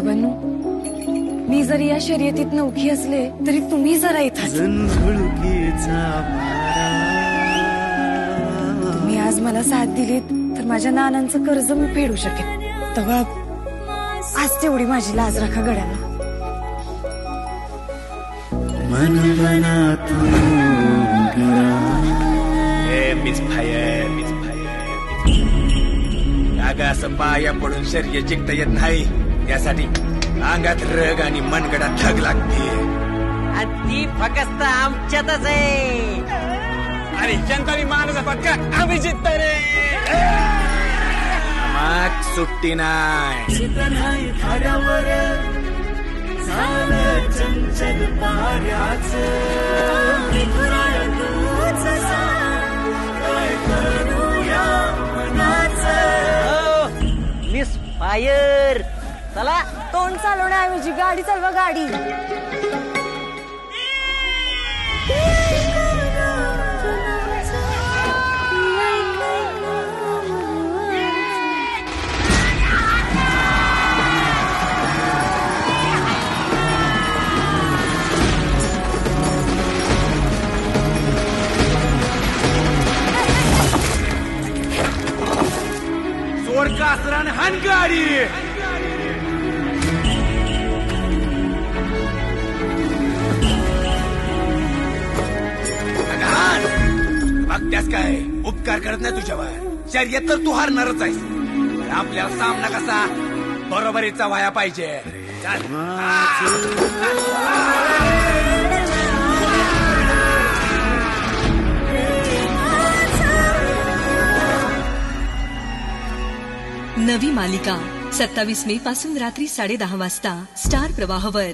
बाबांनो, मी जरी या शर्यतीत नौखी असले तरी तुम्ही जरा इथं. तुम्ही आज मला साथ दिलीत तर माझ्या नानांचं कर्ज मी फेडू शकेन. तेव्हा आज तेवढी माझी लाज राखा गड्यांना. असं पाया पडून शर्यत जिंकता येत नाही. त्यासाठी अंगात रग आणि मनगडात ठग लागते. ती फक्त आमच्यातच आहे. अरे जनतानी मानचा पक्का आम्ही जिंकतो रे. मग सुट्टी नाही. चंचल पाऱ्याच मिस फायर. चला. तोंड चालवण्याऐवजी गाडी चालवा गाडी. सोड कासरान हान गाडी. बघत्यास काय उपकार करत नाही तुझ्यावर. शर्यत तर तू हारणारच आहेस. पण आपल्याला सामना कसा बरोबरीचा व्हाया पाहिजे. चल. नवी मालिका 27 मे पासून रात्री 10:30 वाजता स्टार प्रवाहवर.